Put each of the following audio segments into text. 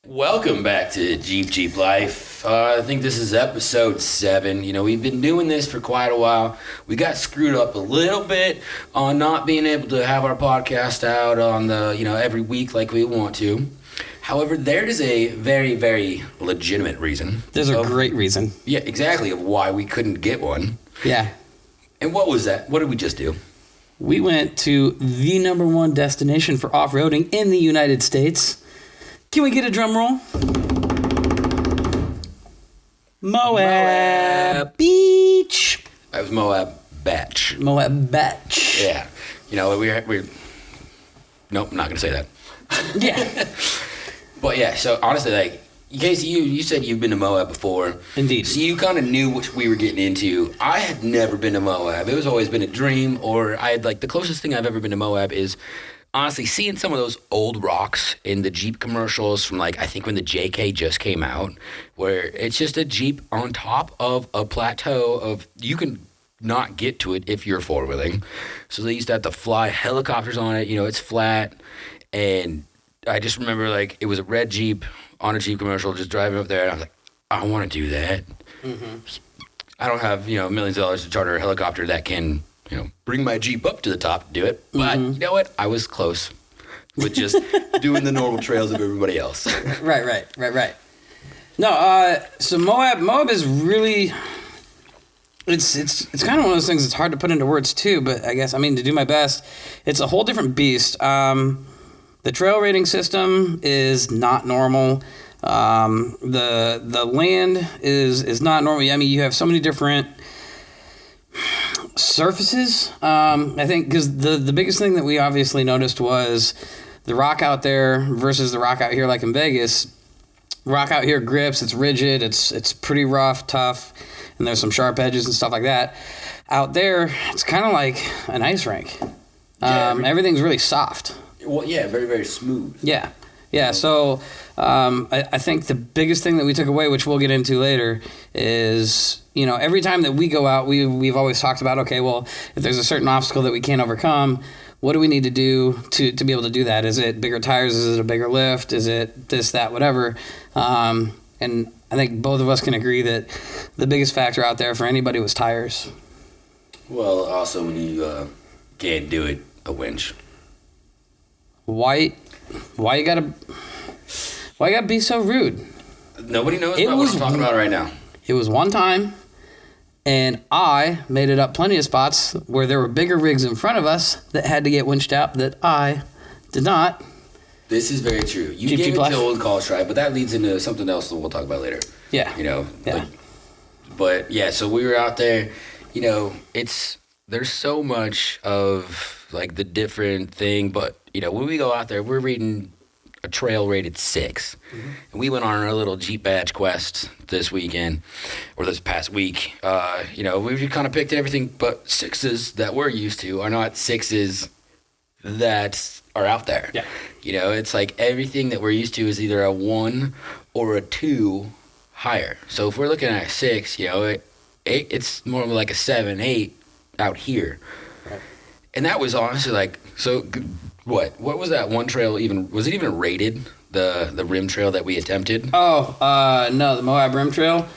Welcome back to Jeep Life. I think this is episode 7. We've been doing this for quite a while. We got screwed up a little bit on not being able to have our podcast out on the, every week like we want to. However, there is a very, very legitimate reason. There's a great reason. Yeah, exactly, of why we couldn't get one. Yeah. And what was that? What did we just do? We went to the number one destination for off-roading in the United States. Can we get a drum roll? Moab Beach. That was Moab Batch. Moab Batch. Yeah. We're nope, I'm not going to say that. Yeah. But yeah, so honestly, Casey, you said you've been to Moab before. Indeed. So you kind of knew what we were getting into. I had never been to Moab. It was always been a dream, or I had the closest thing I've ever been to Moab is honestly seeing some of those old rocks in the Jeep commercials from I think when the JK just came out, where it's just a Jeep on top of a plateau of, you can not get to it if you're four-wheeling. So they used to have to fly helicopters on it. It's flat. And I just remember it was a red Jeep on a Jeep commercial, just driving up there, and I was like, I want to do that. Mm-hmm. I don't have, millions of dollars to charter a helicopter that can, bring my Jeep up to the top to do it. But you know what? I was close with just doing the normal trails of everybody else. Right. No, so Moab is really, it's kind of one of those things that's hard to put into words too, but I guess, to do my best, it's a whole different beast. The trail rating system is not normal. The land is not normal. You have so many different surfaces. I think because the biggest thing that we obviously noticed was the rock out there versus the rock out here, like in Vegas. Rock out here grips, it's rigid, it's pretty rough, tough, and there's some sharp edges and stuff like that. Out there, it's kind of like an ice rink. Everything's really soft. Well, yeah, very, very smooth. Yeah. So I think the biggest thing that we took away, which we'll get into later, is, every time that we go out, we've always talked about, okay, well, if there's a certain obstacle that we can't overcome, what do we need to do to be able to do that? Is it bigger tires? Is it a bigger lift? Is it this, that, whatever? And I think both of us can agree that the biggest factor out there for anybody was tires. Well, also when you can't do it, a winch. Why you gotta be so rude? Nobody knows what we're talking about right now. It was one time, and I made it up plenty of spots where there were bigger rigs in front of us that had to get winched out that I did not. This is very true. You gave it to Old College Tribe, but that leads into something else that we'll talk about later. Yeah. Yeah. But yeah, so we were out there, there's so much of the different thing, but when we go out there, we're reading a trail rated 6. Mm-hmm. And we went on our little Jeep badge quest this weekend, or this past week. We've kind of picked everything, but 6s that we're used to are not 6s that are out there. Yeah. It's everything that we're used to is either a 1 or a 2 higher. So if we're looking at a 6, it's more like a 7, 8 out here. Right. And that was honestly so. What was that one trail even? Was it even rated, the rim trail that we attempted? Oh, no, the Moab Rim Trail.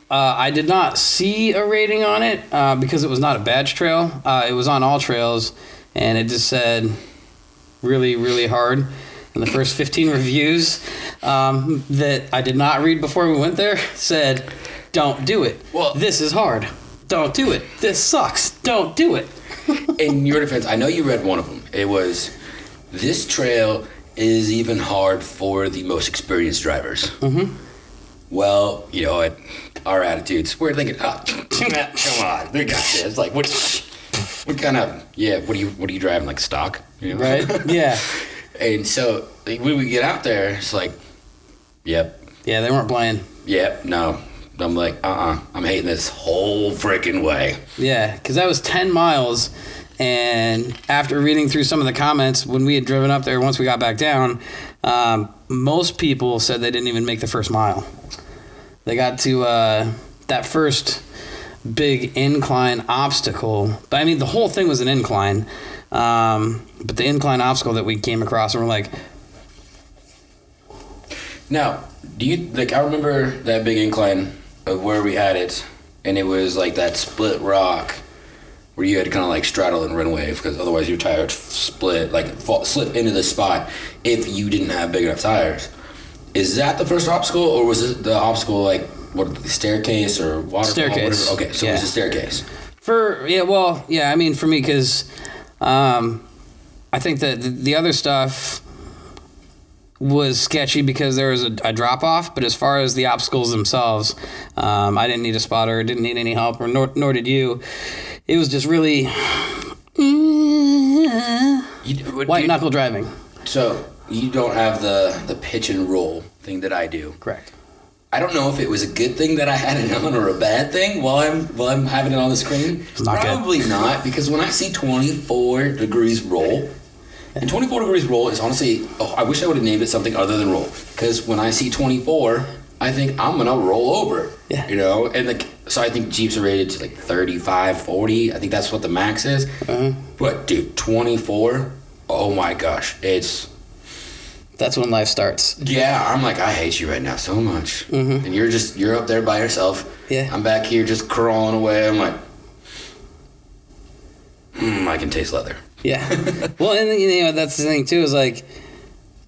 I did not see a rating on it because it was not a badge trail. It was on all trails, and it just said really, really hard. And the first 15 reviews that I did not read before we went there said, "Don't do it. Well, this is hard. Don't do it. This sucks. Don't do it." In your defense, I know you read one of them. It was, "This trail is even hard for the most experienced drivers." Mm-hmm. Well, our attitudes, we're thinking, come on, they got this. What kind of, what are you driving, stock? Right? Yeah. And so when we get out there, it's yep. Yeah, they weren't playing. Yep, no. I'm I'm hating this whole freaking way. Yeah, because that was 10 miles, and after reading through some of the comments, when we had driven up there, once we got back down, most people said they didn't even make the first mile. They got to that first big incline obstacle, but the whole thing was an incline, but the incline obstacle that we came across, and we're like, Now, do you like? I remember that big incline of where we had it, and it was like that split rock where you had to kind of like straddle and run wave because otherwise your tire would split, like slip into the spot if you didn't have big enough tires. Is that the first obstacle, or was it the obstacle like what the staircase or waterfall? Staircase. Whatever? Okay, so it was a staircase. I mean, for me, because I think that the other stuff was sketchy because there was a drop off, but as far as the obstacles themselves, I didn't need a spotter, didn't need any help, or nor did you. It was just really white knuckle driving. So you don't have the pitch and roll thing that I do. Correct. I don't know if it was a good thing that I had it on or a bad thing while I'm having it on the screen. Probably not, because when I see 24 degrees roll, and 24 degrees roll is honestly, I wish I would have named it something other than roll. Because when I see 24, I think I'm going to roll over. Yeah. You know? And so I think Jeeps are rated to like 35, 40. I think that's what the max is. But dude, 24, oh my gosh. That's when life starts. Yeah, I'm like, I hate you right now so much. And you're up there by yourself. Yeah. I'm back here just crawling away. I'm like, I can taste leather. Yeah. Well, and that's the thing too, is like,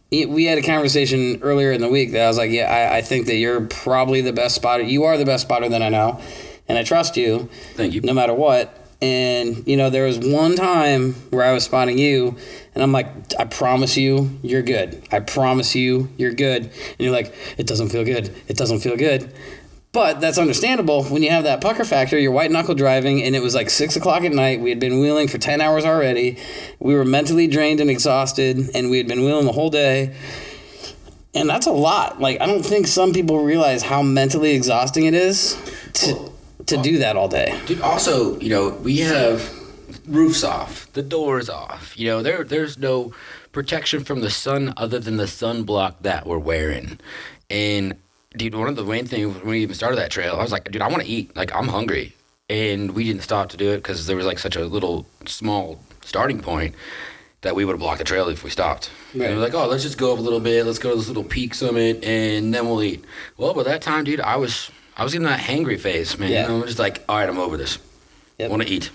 we had a conversation earlier in the week that I was like, I think that you're probably the best spotter. You are the best spotter that I know, and I trust you. Thank you. No matter what. And, there was one time where I was spotting you, and I'm like, I promise you, you're good. I promise you, you're good. And you're like, it doesn't feel good. It doesn't feel good. But that's understandable when you have that pucker factor. You're white knuckle driving, and it was like 6 o'clock at night. We had been wheeling for 10 hours already. We were mentally drained and exhausted, and we had been wheeling the whole day. And that's a lot. Like, I don't think some people realize how mentally exhausting it is to do that all day. Dude, also, we have roofs off, the doors off. There's no protection from the sun other than the sunblock that we're wearing. And dude, one of the main things when we even started that trail, I was like, dude, I want to eat. Like, I'm hungry. And we didn't stop to do it because there was like such a little small starting point that we would have blocked the trail if we stopped. Right. And we were like, let's just go up a little bit. Let's go to this little peak summit and then we'll eat. Well, by that time, dude, I was in that hangry phase, man. Yeah. I'm just like, all right, I'm over this. Yep. I want to eat.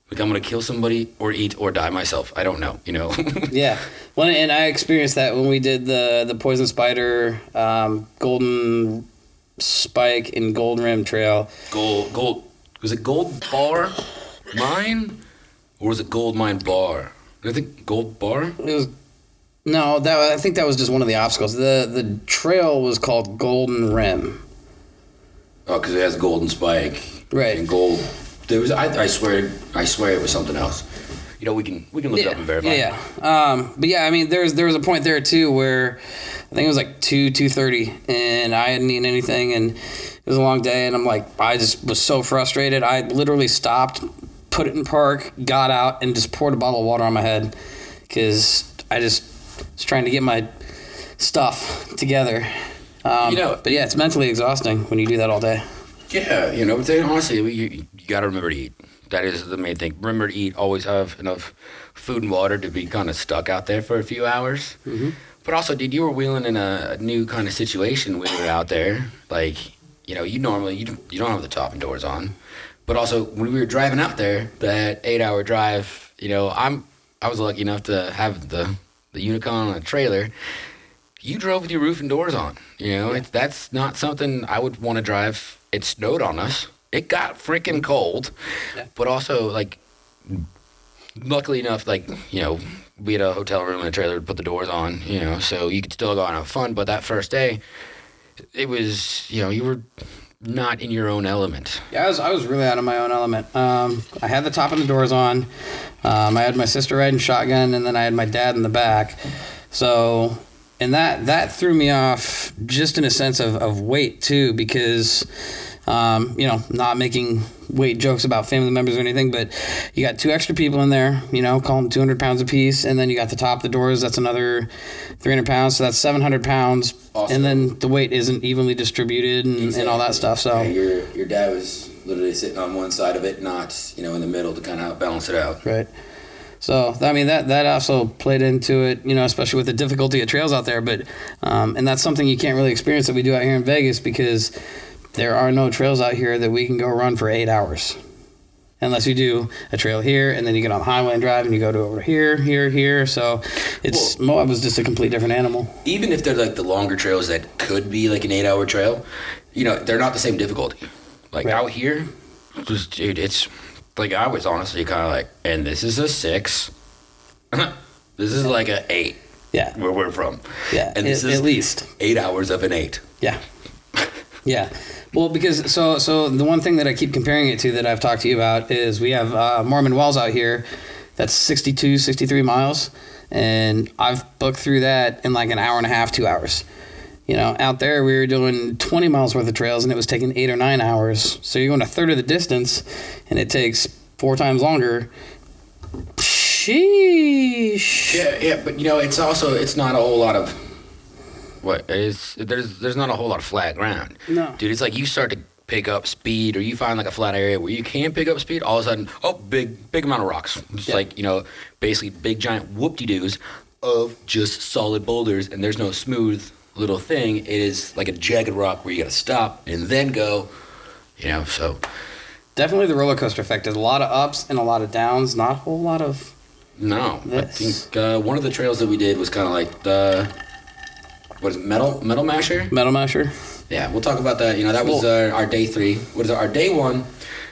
Like, I'm going to kill somebody or eat or die myself. I don't know, Yeah. Well, and I experienced that when we did the Poison Spider, Golden Spike, and Gold Rim Trail. Gold. Was it Gold Bar Mine? Or was it Gold Mine Bar? I think Gold Bar? It was... No, I think that was just one of the obstacles. The trail was called Golden Rim. Oh, because it has Golden Spike. Right. And Gold... There was, I swear it was something else. We can look it up and verify. Yeah. But yeah, I mean, there was a point there too where I think it was like 2:30, and I hadn't eaten anything, and it was a long day, and I'm like, I just was so frustrated. I literally stopped, put it in park, got out, and just poured a bottle of water on my head because I just was trying to get my stuff together. But yeah, it's mentally exhausting when you do that all day. Yeah, but then honestly, you got to remember to eat. That is the main thing. Remember to eat. Always have enough food and water to be kind of stuck out there for a few hours. Mm-hmm. But also, dude, you were wheeling in a new kind of situation when you were out there. Like, you normally, you don't have the top and doors on. But also, when we were driving out there, that 8-hour drive, I was lucky enough to have the Unicon on a trailer. You drove with your roof and doors on. That's not something I would want to drive. It snowed on us. It got freaking cold. Yeah. But also, like, luckily enough, like, we had a hotel room and a trailer to put the doors on, so you could still go out and have fun. But that first day, it was, you were not in your own element. Yeah, I was really out of my own element. I had the top and the doors on. I had my sister riding shotgun, and then I had my dad in the back. So... And that threw me off just in a sense of weight, too, because, not making weight jokes about family members or anything, but you got 2 extra people in there, call them 200 pounds apiece, and then you got the top of the doors, that's another 300 pounds, so that's 700 pounds, awesome. And then the weight isn't evenly distributed and all that stuff. So yeah, your dad was literally sitting on one side of it, not, in the middle to kind of balance it out. Right. So I mean that also played into it, especially with the difficulty of trails out there. But and that's something you can't really experience that we do out here in Vegas because there are no trails out here that we can go run for 8 hours, unless you do a trail here and then you get on the highway and drive and you go to over here. So Moab was just a complete different animal. Even if they're like the longer trails that could be like an 8-hour trail, they're not the same difficulty. Like out here, dude, it's like I was honestly kind of like, and this is a 6. This is like a 8. Yeah. Where we're from. Yeah. And this is at least 8 hours of an 8. Yeah. Yeah. Well, because so the one thing that I keep comparing it to that I've talked to you about is we have Mormon Wells out here. That's 62, 63 miles. And I've booked through that in like an hour and a half, 2 hours. Out there we were doing 20 miles worth of trails and it was taking 8 or 9 hours. So you're going a third of the distance and it takes 4 times longer. Sheesh. Yeah, but it's not a whole lot of there's not a whole lot of flat ground. No. Dude, it's like you start to pick up speed or you find like a flat area where you can pick up speed, all of a sudden, big amount of rocks. Just like, basically big giant whoop-de-doos of just solid boulders and there's no smooth little thing. It is like a jagged rock where you gotta stop and then go, so. Definitely the roller coaster effect. There's a lot of ups and a lot of downs, not a whole lot of No. this. I think one of the trails that we did was kind of like what is it, Metal Masher? Metal Masher. Yeah, we'll talk about that. That was our day 3. What is it? Our day 1,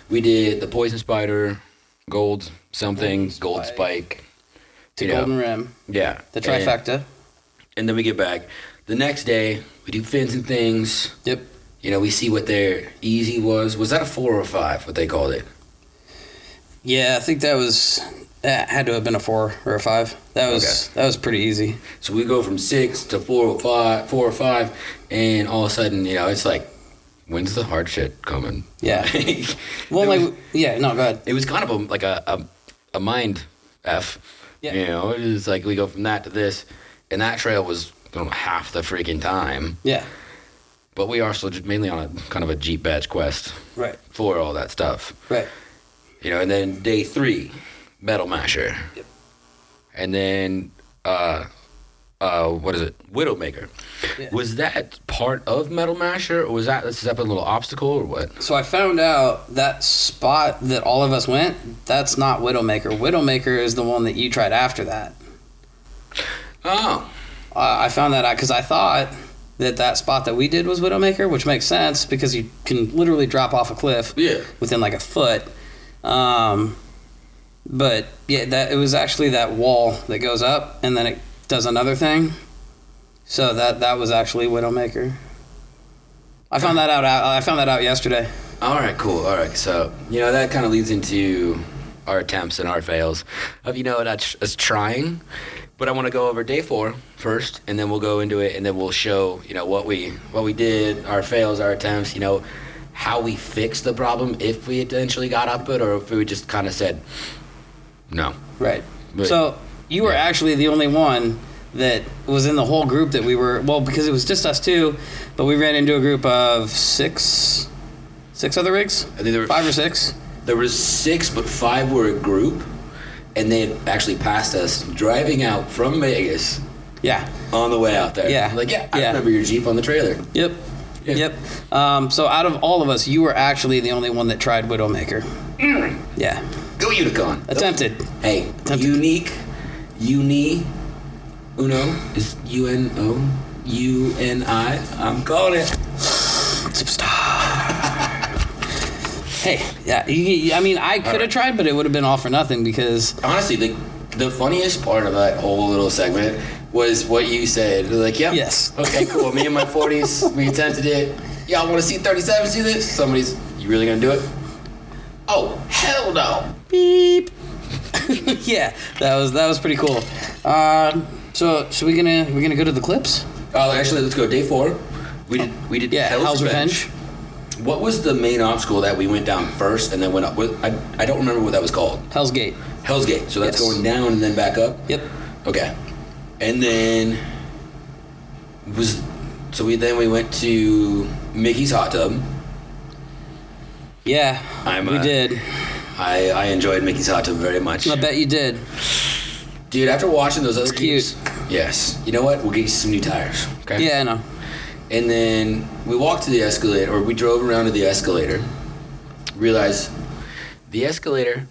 we did the Poison Spider, Gold Spike. To Golden Rim. Yeah. The trifecta. And then we get back. The next day, we do fins and things. Yep. We see what their easy was. Was that a 4 or a 5, what they called it? Yeah, I think that had to have been a 4 or a 5. That was pretty easy. So we go from 6 to 4 or 5, and all of a sudden, it's like, when's the hard shit coming? Yeah. Well, go ahead. It was kind of a mind F. Yeah. It was like we go from that to this, and that trail was half the freaking time. Yeah. But we are still just mainly on a kind of a Jeep badge quest. Right. For all that stuff. Right. And then day 3, Metal Masher. Yep. And then, what is it? Widowmaker. Yeah. Was that part of Metal Masher, or was that a separate little obstacle, or what? So I found out that spot that all of us went, that's not Widowmaker. Widowmaker is the one that you tried after that. Oh. I found that out because I thought that spot that we did was Widowmaker, which makes sense because you can literally drop off a cliff within like a foot. But yeah, it was actually that wall that goes up and then it does another thing. So that was actually Widowmaker. I found that out yesterday. All right, cool. All right, so that kind of leads into our attempts and our fails of us trying. But I want to go over day 4 first, and then we'll go into it, and then we'll show what we did, our fails, our attempts, how we fixed the problem if we eventually got up it, or if we just kind of said no. Right. But, so you were actually the only one that was in the whole group that we were, because it was just us 2, but we ran into a group of 6 other rigs? I think there were 5 or 6. There was 6, but 5 were a group, and they had actually passed us driving out from Vegas. Yeah. On the way out there. Yeah. I remember your Jeep on the trailer. Yep. Yeah. Yep. So out of all of us, you were actually the only one that tried Widowmaker. Yeah. Go Unicon. Attempted. Hey, unique, uno is UNOUNI. I'm calling it. Superstar. Hey, yeah. I could have tried, but it would have been all for nothing because honestly, the funniest part of that whole little segment was what you said. Like, yep. Yes. Okay, cool. Me and my 40s, we attempted it. Y'all want to see 37s do this? You really gonna do it? Oh, hell no. Beep. Yeah, that was pretty cool. So we gonna go to the clips? Oh, actually, let's go. Day 4. We did Hell's Revenge. What was the main obstacle that we went down first and then went up with? I don't remember what that was called. Hell's Gate. Hell's Gate. So that's going down and then back up? Yep. Okay. And then we went to Mickey's hot tub. Yeah, we did. I enjoyed Mickey's Hot Tub very much. I bet you did. Dude, after watching those other It's Jeeps, yes. You know what? We'll get you some new tires. Okay. Yeah, I know. And then we walked to the escalator, or we drove around to the escalator. Realized the escalator,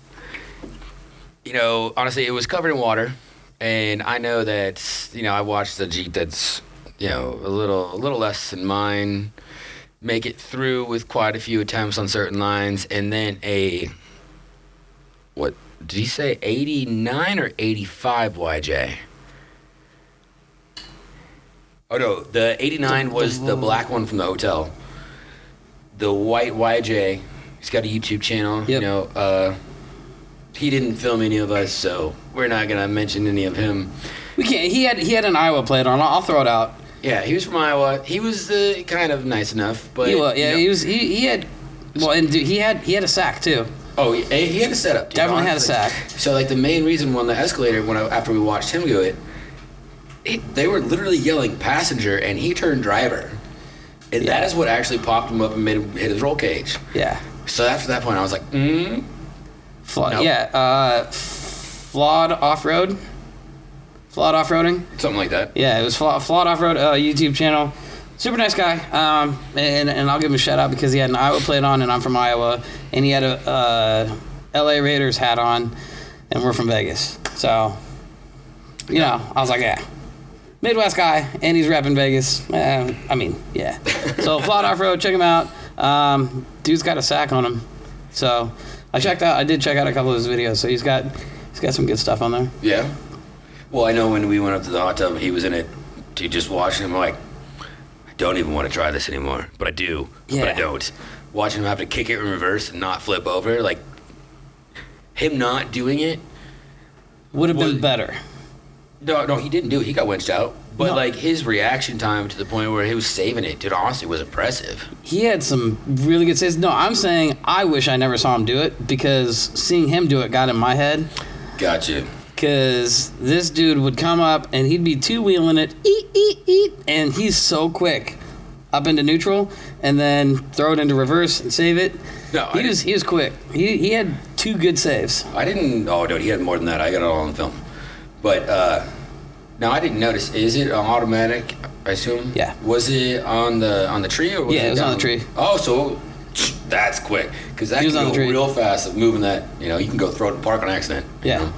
honestly, it was covered in water. And I know that, I watched a Jeep that's, a little less than mine make it through with quite a few attempts on certain lines. And then what did he say, 89 or 85 YJ? Oh, no, the 89 was the black one from the hotel. The white YJ, he's got a YouTube channel. Yep. He didn't film any of us, so we're not going to mention any of him. We can't. He had an Iowa plate on. I'll throw it out. Yeah, he was from Iowa. He was kind of nice enough, but He was. Yeah, he was. He had. Well, and dude, he had a sack too. Oh, he had a setup. Dude, Definitely honestly. had a sack. So, the main reason on the escalator, after we watched him go they were literally yelling passenger, and he turned driver. And that is what actually popped him up and made him hit his roll cage. Yeah. So after that point, I was like, Nope. Yeah. Flawed off-road. Flawed off-roading. Something like that. Yeah, it was Flawed Off-Road YouTube channel. Super nice guy. And I'll give him a shout out because he had an Iowa plate on, and I'm from Iowa, and he had a LA Raiders hat on, and we're from Vegas. So, I was like, yeah. Midwest guy, and he's repping Vegas. Yeah. So Flawed Off-Road, check him out. Dude's got a sack on him. So I did check out a couple of his videos. So he's got some good stuff on there. Yeah. Well, I know when we went up to the hot tub, he was in it to just watching him like, I don't even want to try this anymore, but I do, but I don't. Watching him have to kick it in reverse and not flip over, like him not doing it would have been better. No, he didn't do it. He got winched out. But, his reaction time to the point where he was saving it, dude, honestly, was impressive. He had some really good saves. No, I'm saying I wish I never saw him do it because seeing him do it got in my head. Gotcha. Because this dude would come up and he'd be two-wheeling it, eat, and he's so quick up into neutral and then throw it into reverse and save it. No, he was quick. He had two good saves. I didn't. Oh, dude, he had more than that. I got it all on film. But now I didn't notice. Is it automatic? I assume. Yeah. Was it on the tree or was it was down? on the tree. Oh, so that's quick because that can go real fast. Of moving that, you can go throw it in the park on accident. Yeah.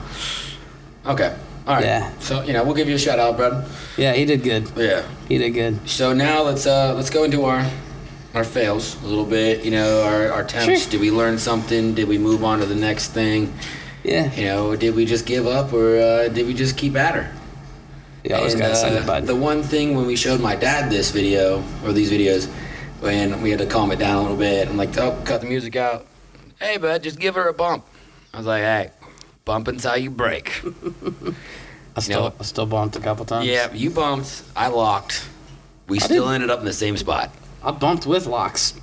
Okay. All right. Yeah. So we'll give you a shout out, bud. Yeah, he did good. Yeah. He did good. So now let's go into our fails a little bit. Our attempts. Sure. Did we learn something? Did we move on to the next thing? Yeah. Did we just give up or did we just keep at her? You always gotta send it, bud. The one thing when we showed my dad this video or these videos, when we had to calm it down a little bit, I'm like, oh, cut the music out. Hey, bud, just give her a bump. I was like, hey, bumping's how you break. I still bumped a couple times. Yeah, you bumped. I locked. We still ended up in the same spot. I bumped with locks.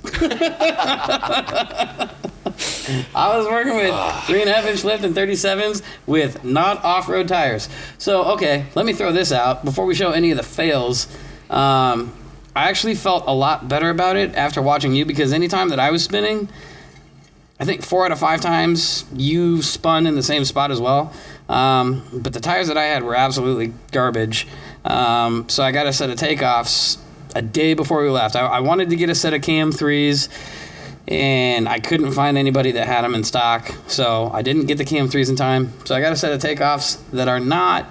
I was working with 3.5-inch lift and 37s with not off-road tires. So, okay, let me throw this out. Before we show any of the fails, I actually felt a lot better about it after watching you because anytime that I was spinning, I think 4 out of 5 times you spun in the same spot as well. But the tires that I had were absolutely garbage. So I got a set of takeoffs a day before we left. I wanted to get a set of Cam 3s, and I couldn't find anybody that had them in stock. So I didn't get the Cam 3s in time. So I got a set of takeoffs that are not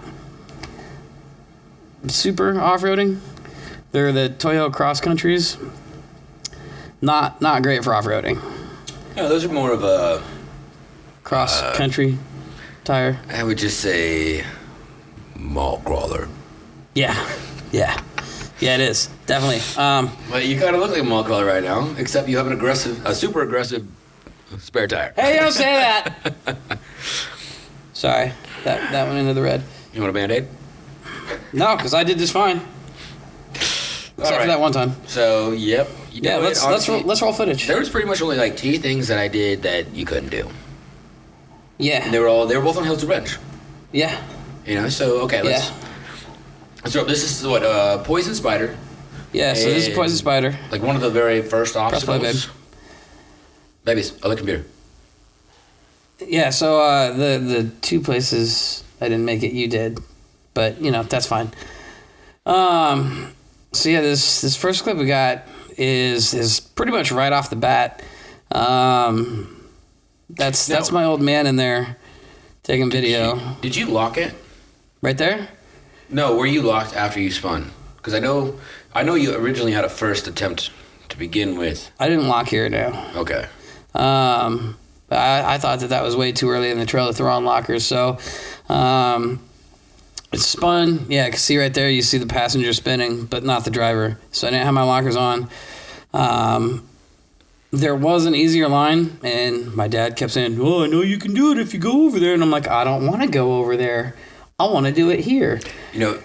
super off-roading. They're the Toyo Cross Countries. Not great for off-roading. Yeah, those are more of a cross-country tire. I would just say mall crawler. Yeah, it is definitely. Well, you kind of look like a mall crawler right now, except you have a super aggressive spare tire. Hey, don't say that. Sorry, that went into the red. You want a Band-Aid? No, because I did just fine. Except for that one time. So, yep. Let's roll footage. There was pretty much only like 2 things that I did that you couldn't do. Yeah. And they were both on Hills to Revenge. Yeah. So okay, let's. So this is what Poison Spider. Yeah. So this is Poison Spider. Like one of the very first obstacles. Press play, babe. Babies, other computer. Yeah, so the two places I didn't make it, you did, but that's fine. So yeah, this first clip we got is pretty much right off the bat. That's my old man in there taking video. Did you lock it? Right there? No, were you locked after you spun? Because I know you originally had a first attempt to begin with. I didn't lock here now. Okay. But I thought that was way too early in the trail to throw on lockers. So it spun. Yeah, I can see right there. You see the passenger spinning, but not the driver. So I didn't have my lockers on. There was an easier line, and my dad kept saying, "Oh, I know you can do it if you go over there." And I'm like, I don't want to go over there. I want to do it here.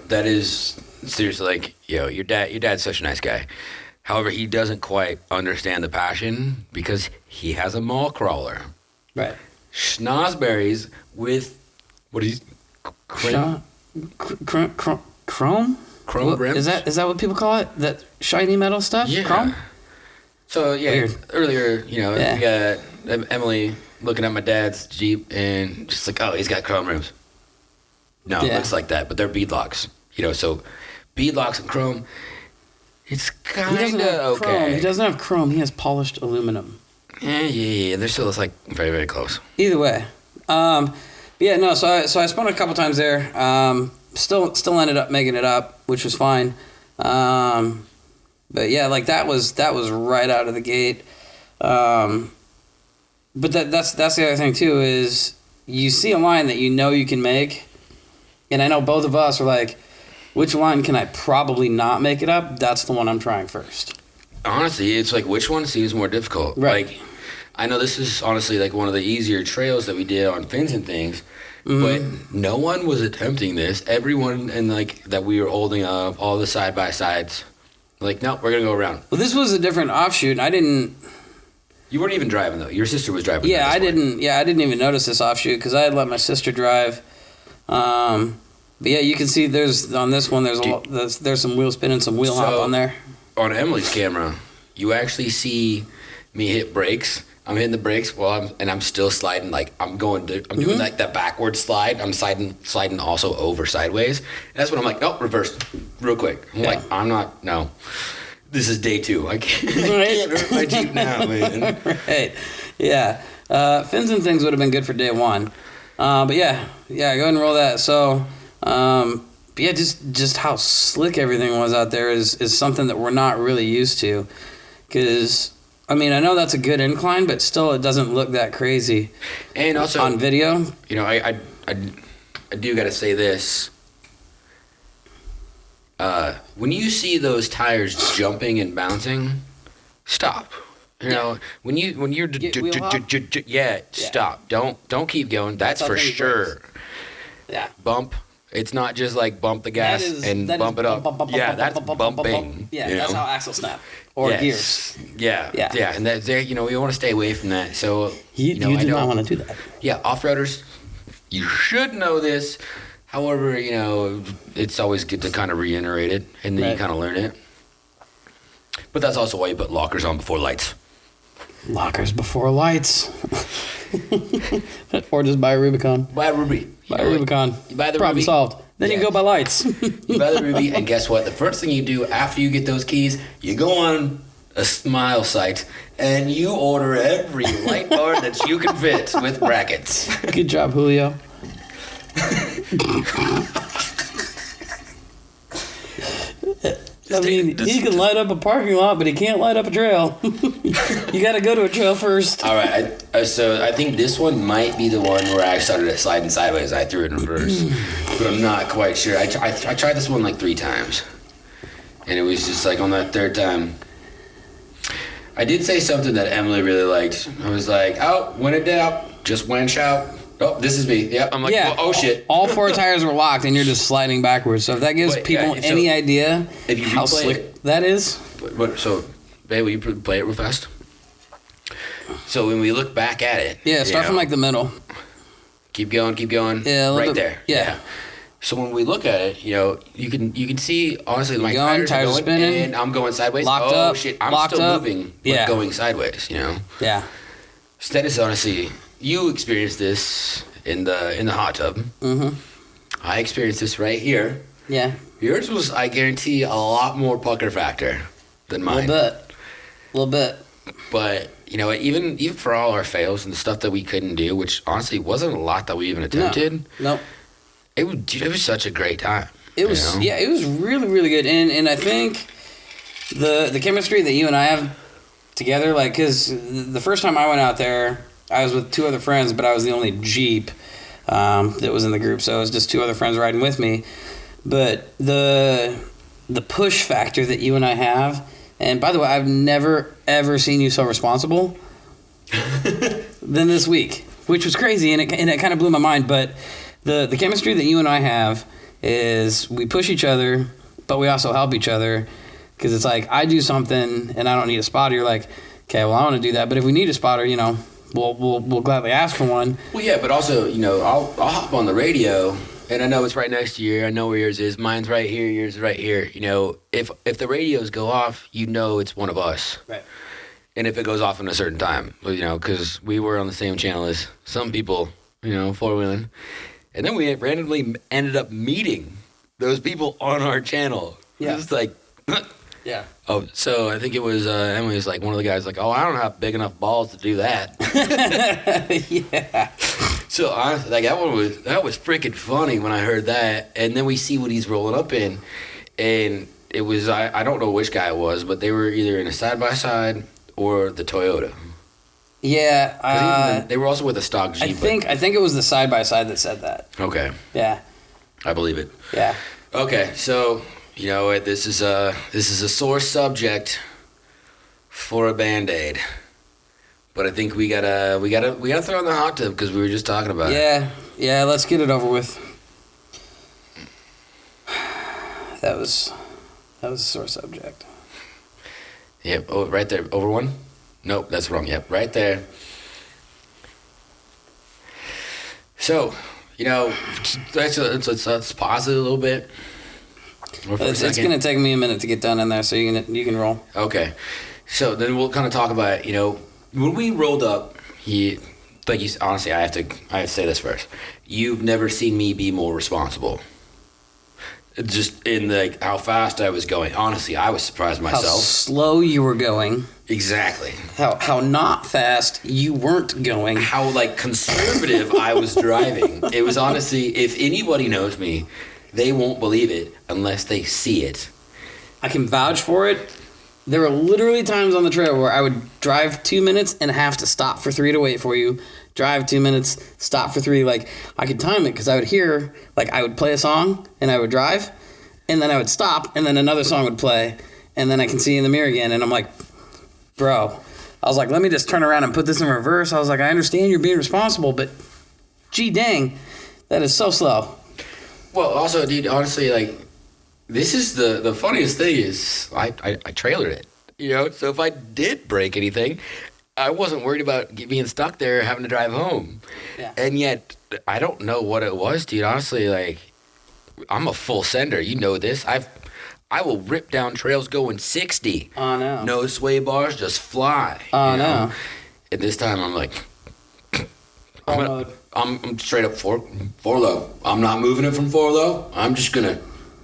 That is seriously like, your dad's such a nice guy. However, he doesn't quite understand the passion because he has a mall crawler. Right. Schnozberries with, what is chrome? Chrome? Chrome rims? Is that what people call it? That shiny metal stuff? Yeah. Chrome? So, yeah, Weird. earlier, we got Emily looking at my dad's Jeep and just like, oh, he's got chrome rims. No, it looks like that, but they're beadlocks. So beadlocks and chrome, it's kind of okay. He doesn't have chrome. He has polished aluminum. Yeah. They're still like very, very close. Either way. So I spun a couple times there. Still ended up making it up, which was fine. But yeah, like that was right out of the gate. But that's the other thing too, is you see a line that you can make, and I know both of us are like, which line can I probably not make it up? That's the one I'm trying first. Honestly, it's like, which one seems more difficult? Right. Like, I know this is honestly like one of the easier trails that we did on Fins and Things, but no one was attempting this. Everyone that we were holding up, all the side by sides, like, no, we're gonna go around. Well, this was a different offshoot, and I didn't. You weren't even driving though. Your sister was driving. Yeah, I didn't even notice this offshoot because I had let my sister drive. But yeah, you can see there's on this one there's some wheel spin and some wheel hop on there. On Emily's camera, you actually see me hit brakes. I'm hitting the brakes I'm still sliding, like I'm doing like that backward slide. I'm sliding also over sideways. And that's when I'm like, oh, reverse real quick. I'm like, no. This is day 2. I can't hurt my Jeep now, man. Right. Yeah. Fins and Things would have been good for day 1. But yeah, go ahead and roll that. So, just how slick everything was out there is something that we're not really used to. Because, I mean, I know that's a good incline, but still it doesn't look that crazy. And also, on video. I do got to say this. When you see those tires jumping and bouncing, stop. When you're stop. Don't keep going. That's for sure. Yeah. Bump. It's not just like bump the gas and bump it up. That's bumping. Yeah, that's how axle snap or gears. Yeah, and that we want to stay away from that. So you do not want to do that. Yeah, off-roaders, you should know this. However, it's always good to kind of reiterate it, and then you kind of learn it. But that's also why you put lockers on before lights. Lockers before lights. Or just buy a Rubicon. Buy a Ruby. Buy a Rubicon. You buy the Problem Ruby. solved. Then you go buy lights. You buy the Ruby, and guess what? The first thing you do after you get those keys, you go on a Smile site, and you order every light bar that you can fit with brackets. Good job, Julio. I mean, he can light up a parking lot, but he can't light up a trail. You got to go to a trail first. All right. So I think this one might be the one where I started sliding sideways. I threw it in reverse, but I'm not quite sure. I tried this one like 3 times, and it was just like on that 3rd time. I did say something that Emily really liked. I was like, oh, when in doubt, just wench out. Oh, this is me. Yeah, I'm like, well, oh shit. All 4 tires were locked, and you're just sliding backwards. So if that gives people any idea how slick that is. So, babe, will you play it real fast? So when we look back at it. Yeah, start from like the middle. Keep going. Yeah, right there. Yeah. So when we look at it, you can see, honestly, my tires are going spinning, and I'm going sideways. Locked up, shit, I'm still moving, but going sideways, Yeah. So that is honestly you experienced this in the hot tub. Mm-hmm. I experienced this right here. Yeah. Yours was, I guarantee, a lot more pucker factor than A mine. little bit. But you know, even for all our fails and the stuff that we couldn't do, which honestly wasn't a lot that we even attempted. Nope. It was such a great time. It was it was really, really good, and I think the chemistry that you and I have together, like, because the first time I went out there, I was with two other friends, but I was the only Jeep that was in the group, so it was just two other friends riding with me. But the push factor that you and I have, and by the way, I've never ever seen you so responsible than this week, which was crazy, and it kind of blew my mind. But the chemistry that you and I have is we push each other, but we also help each other, because it's like I do something and I don't need a spotter. You're like, okay, well, I want to do that, but if we need a spotter, you know, we'll gladly ask for one. Well, yeah, but also, you know, I'll hop on the radio, and I know it's right next to you. I know where yours is. Mine's right here. Yours is right here. You know, if the radios go off, you know it's one of us. Right. And if it goes off in a certain time, you know, because we were on the same channel as some people, you know, four-wheeling. And then we randomly ended up meeting those people on our channel. Yeah. It was like, Yeah. oh, so I think it was Emily was like, one of the guys like, oh, I don't have big enough balls to do that. Yeah. So honestly, like that was freaking funny when I heard that. And then we see what he's rolling up in, and it was I don't know which guy it was, but they were either in a side-by-side or the Toyota. Yeah. They were also with a stock Jeep. I think it was the side by side that said that. Okay. Yeah. I believe it. Yeah. Okay, so you know what? This is a sore subject for a Band-Aid, but I think we gotta throw in the hot tub because we were just talking about it. Yeah. Let's get it over with. That was a sore subject. Yep. Oh, right there. Over one. Nope, that's wrong. Yep, right there. So, you know, let's pause it a little bit. It's going to take me a minute to get done in there, so you can roll. Okay. So then we'll kind of talk about, you know, when we rolled up, honestly, I have to say this first. You've never seen me be more responsible. Just in how fast I was going. Honestly, I was surprised myself. How slow you were going. Exactly. How not fast you weren't going. How conservative I was driving. It was honestly, if anybody knows me, they won't believe it unless they see it. I can vouch for it. There were literally times on the trail where I would drive 2 minutes and have to stop for 3 to wait for you. Drive 2 minutes, stop for 3. Like, I could time it because I would hear, I would play a song and I would drive, and then I would stop, and then another song would play, and then I can see you in the mirror again, and I'm like, bro. I was like, let me just turn around and put this in reverse. I was like, I understand you're being responsible, but gee dang, that is so slow. Well, also, dude, honestly, this is the funniest thing is I trailered it, you know? So if I did break anything, I wasn't worried about being stuck there having to drive home. Yeah. And yet, I don't know what it was, dude. Honestly, I'm a full sender. You know this. I will rip down trails going 60. Oh, no. No sway bars, just fly. Oh, no. And this time, I'm like... Mode. I'm straight up four low. I'm not moving it from 4 low. I'm just gonna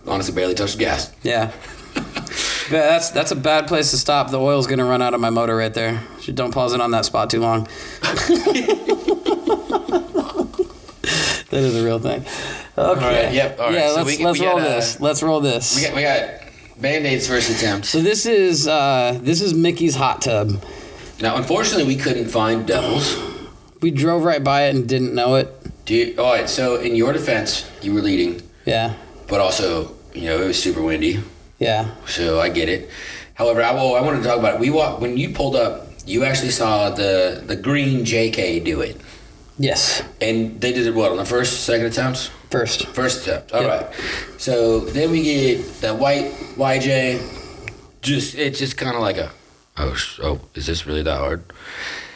honestly barely touch the gas. Yeah. That's a bad place to stop. The oil's gonna run out of my motor right there. Don't pause it on that spot too long. That is a real thing. Okay. All right. Yep. All right. Yeah. So Let's roll this. Let's roll this. We got Band-Aid's first attempt. So this is Mickey's hot tub. Now, unfortunately, we couldn't find Devils. We drove right by it and didn't know it. All right. So in your defense, you were leading. Yeah. But also, you know, it was super windy. Yeah. So I get it. However, I wanted to talk about it. When you pulled up, you actually saw the green JK do it. Yes. And they did it on the second attempts? First attempt. All right. So then we get that white YJ. It's just kind of like is this really that hard?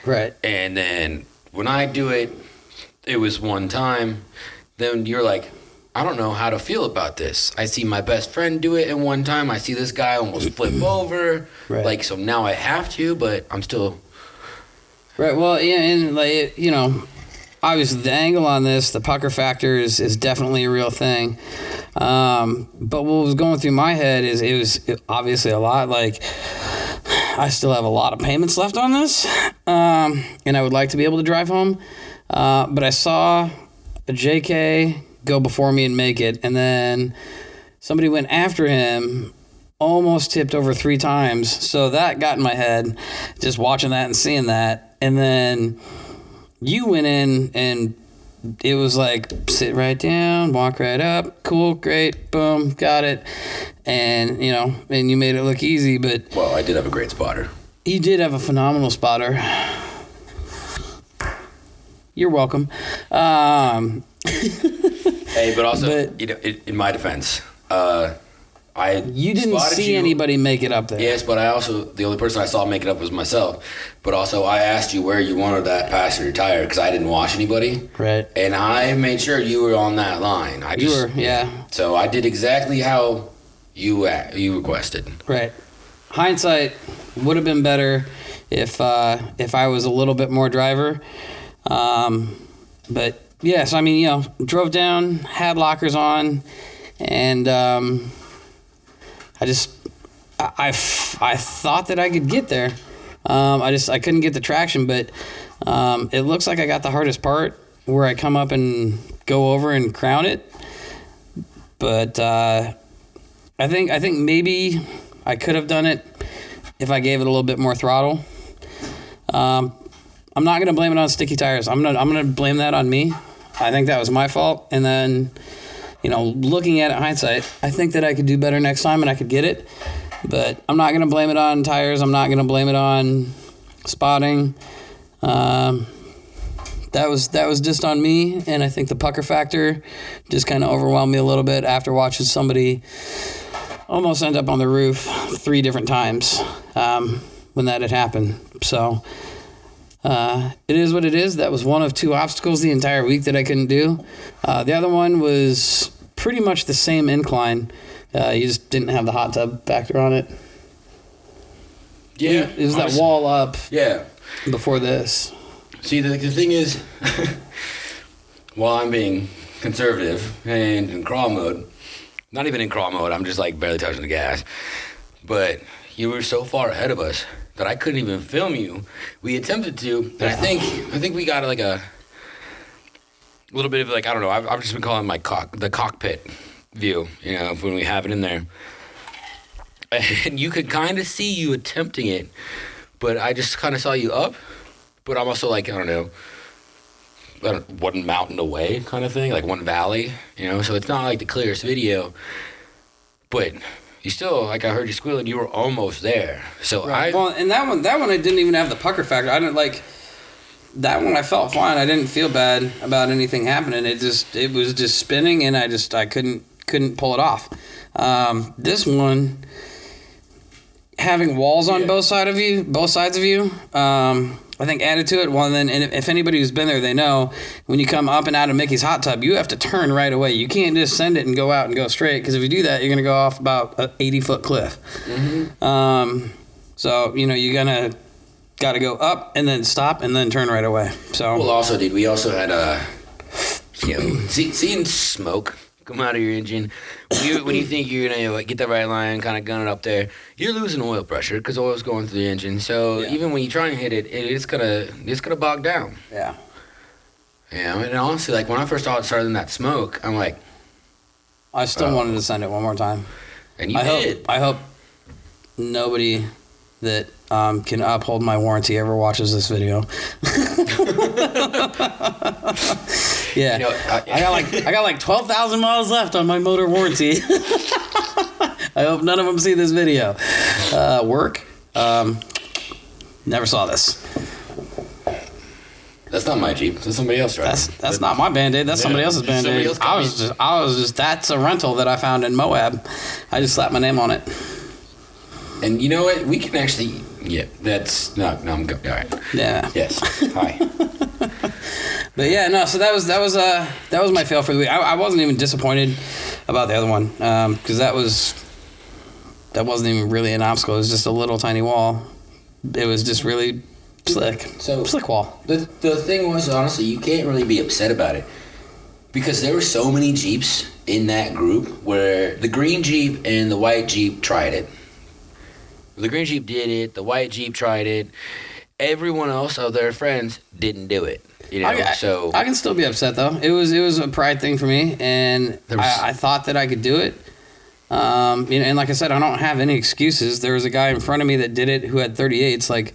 Right. And then when I do it, it was one time. Then you're like, I don't know how to feel about this. I see my best friend do it in one time. I see this guy almost flip over. Right. So now I have to, but I'm still Right. Well, yeah, and like obviously the angle on this, the pucker factor is definitely a real thing. But what was going through my head is it was obviously a lot. Like I still have a lot of payments left on this, and I would like to be able to drive home. But I saw a JK go before me and make it, and then somebody went after him. Almost tipped over 3 times. So that got in my head, just watching that and seeing that. And then you went in and it was like, sit right down, walk right up. Cool, great, boom, got it. And, and you made it look easy. But well, I did have a great spotter. You did have a phenomenal spotter. You're welcome. Hey, but also, in my defense, you didn't see anybody make it up there. Yes, but the only person I saw make it up was myself. But also, I asked you where you wanted that passenger tire because I didn't watch anybody. Right. And I made sure you were on that line. You were, yeah. So I did exactly how you requested. Right. Hindsight would have been better if I was a little bit more driver. But yes, I mean, drove down, had lockers on, and I thought that I could get there. I couldn't get the traction, but it looks like I got the hardest part where I come up and go over and crown it. But I think maybe I could have done it if I gave it a little bit more throttle. I'm not gonna blame it on sticky tires. I'm gonna blame that on me. I think that was my fault. And then, looking at it hindsight, I think that I could do better next time and I could get it. But I'm not going to blame it on tires. I'm not going to blame it on spotting. That was just on me. And I think the pucker factor just kind of overwhelmed me a little bit after watching somebody almost end up on the roof 3 different times when that had happened. So it is what it is. That was one of 2 obstacles the entire week that I couldn't do. The other one was pretty much the same incline. You just didn't have the hot tub factor on it. Yeah. It was that wall up. Yeah. Before this. See, the thing is, while I'm being conservative and in crawl mode, not even in crawl mode, I'm just like barely touching the gas. But you were so far ahead of us that I couldn't even film you. We attempted to, and I think we got like a little bit of like, I don't know, I've just been calling my the cockpit view, when we have it in there. And you could kind of see you attempting it, but I just kind of saw you up, but I'm also like, I don't know, one mountain away kind of thing, like one valley, so it's not like the clearest video, but you still, like I heard you squealing, you were almost there. So right. And that one I didn't even have the pucker factor. I didn't like that one. I felt fine. I didn't feel bad about anything happening. It was just spinning, and I couldn't pull it off. This one, having walls on both sides of you, I think added to it. Well, then, and if anybody who's been there, they know when you come up and out of Mickey's hot tub, you have to turn right away. You can't just send it and go out and go straight, because if you do that, you're going to go off about an 80-foot cliff. Mm-hmm. So, you got to go up and then stop and then turn right away. So. Well, also, dude, we also had, seeing smoke come out of your engine. When you think you're gonna get the right line, kind of gun it up there, you're losing oil pressure because oil's going through the engine. So even when you try and hit it, it's gonna bog down. Yeah. Yeah, and honestly, like when I first started in that smoke, I'm like, I still wanted to send it one more time. And you did. I hope nobody that can uphold my warranty ever watches this video. Yeah, I got like 12,000 miles left on my motor warranty. I hope none of them see this video. Work. Never saw this. That's not my Jeep. That's somebody else, right? That's not my Band-Aid. That's somebody else's Band-Aid. I was just. That's a rental that I found in Moab. I just slapped my name on it. And you know what? We can actually. Yeah, that's no. I'm good. All right. Yeah. Yes. Hi. But yeah, no. So that was my fail for the week. I wasn't even disappointed about the other one because that wasn't even really an obstacle. It was just a little tiny wall. It was just really Slick wall. The thing was, honestly, you can't really be upset about it because there were so many Jeeps in that group where the green Jeep and the white Jeep tried it. The green Jeep did it. The white Jeep tried it. Everyone else of their friends didn't do it. You know, so I can still be upset though. It was a pride thing for me, and I thought that I could do it. You know, and like I said, I don't have any excuses. There was a guy in front of me that did it who had 38s. Like,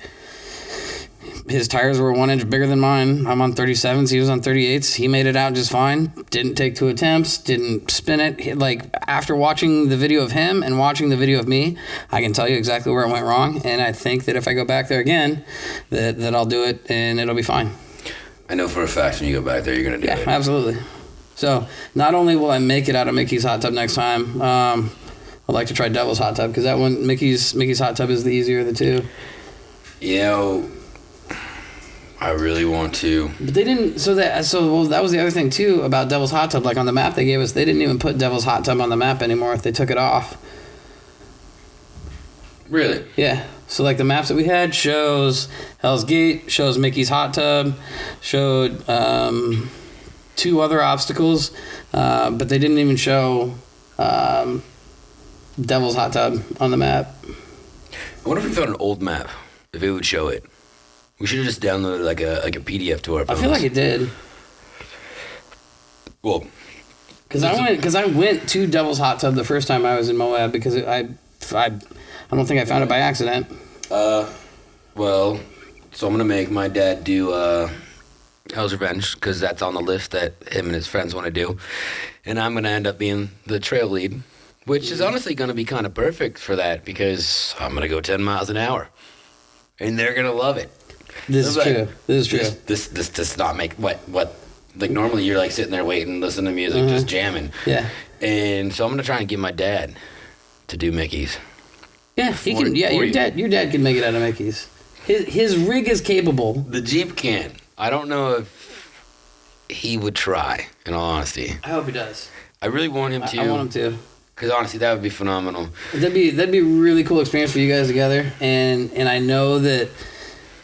his tires were 1 inch bigger than mine. I'm on 37s. He was on 38s. He made it out just fine. Didn't take 2 attempts. Didn't spin it. Like, after watching the video of him and watching the video of me, I can tell you exactly where it went wrong. And I think that if I go back there again, that I'll do it and it'll be fine. I know for a fact when you go back there, you're going to do it. Yeah, absolutely. So, not only will I make it out of Mickey's hot tub next time, I'd like to try Devil's hot tub because that one, Mickey's hot tub is the easier of the two. You know, I really want to. But they didn't. That was the other thing too about Devil's hot tub. Like on the map they gave us, they didn't even put Devil's hot tub on the map anymore. They took it off. Really? Yeah. So like the maps that we had shows Hell's Gate, shows Mickey's hot tub, showed 2 other obstacles, but they didn't even show Devil's hot tub on the map. I wonder if we found an old map, if it would show it. We should have just downloaded like a PDF to our phones. I feel like it did. Well, because I went to Devil's hot tub the first time I was in Moab because I don't think I found it by accident. Well, so I'm gonna make my dad do Hell's Revenge because that's on the list that him and his friends want to do, and I'm gonna end up being the trail lead, which is honestly gonna be kind of perfect for that because I'm gonna go 10 miles an hour, and they're gonna love it. This is true. This does not make what like normally you're like sitting there waiting, listening to music, just jamming. Yeah. And so I'm gonna try and get my dad to do Mickey's. Yeah, he can. Yeah, your dad can make it out of Mickey's. His rig is capable. The Jeep can. I don't know if he would try. In all honesty, I hope he does. I really want him to. I want him to. Because honestly, that would be phenomenal. That'd be a really cool experience for you guys together, and I know that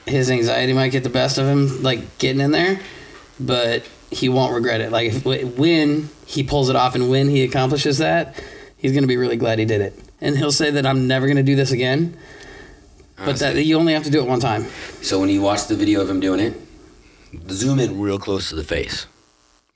his anxiety might get the best of him, like getting in there, but he won't regret it. Like when he pulls it off and when he accomplishes that, he's gonna be really glad he did it, and he'll say that I'm never gonna do this again. But that you only have to do it one time. So when you watch the video of him doing it, zoom in real close to the face.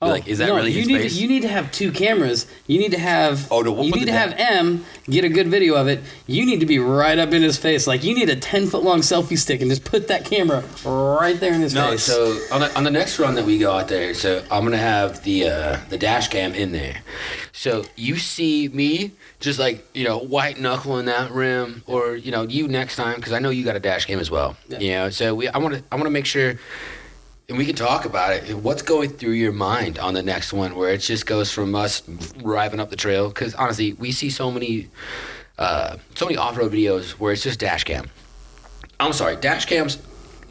Be like, is that really his face? You need to have 2 cameras. You need to have. Oh, no, we'll you put need the to have M get a good video of it. You need to be right up in his face. Like you need a 10-foot long selfie stick and just put that camera right there in his face. So on the next run that we go out there, so I'm gonna have the dash cam in there. So you see me just like white knuckling that rim, or you next time because I know you got a dash cam as well. Yeah. So I want to make sure. And we can talk about it. What's going through your mind on the next one where it just goes from us driving up the trail? Because honestly, we see so many off-road videos where it's just dash cam. I'm sorry, dash cams,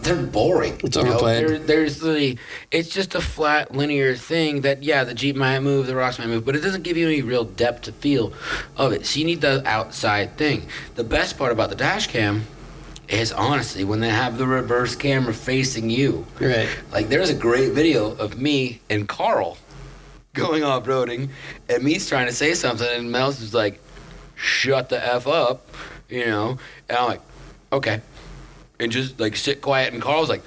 they're boring. It's overplayed. It's just a flat, linear thing that, the Jeep might move, the rocks might move, but it doesn't give you any real depth to feel of it. So you need the outside thing. The best part about the dash cam is honestly when they have the reverse camera facing you. Right. Like there's a great video of me and Carl going off-roading, and me's trying to say something, and Mel's just like, shut the F up, and I'm like, okay. And just like sit quiet, and Carl's like,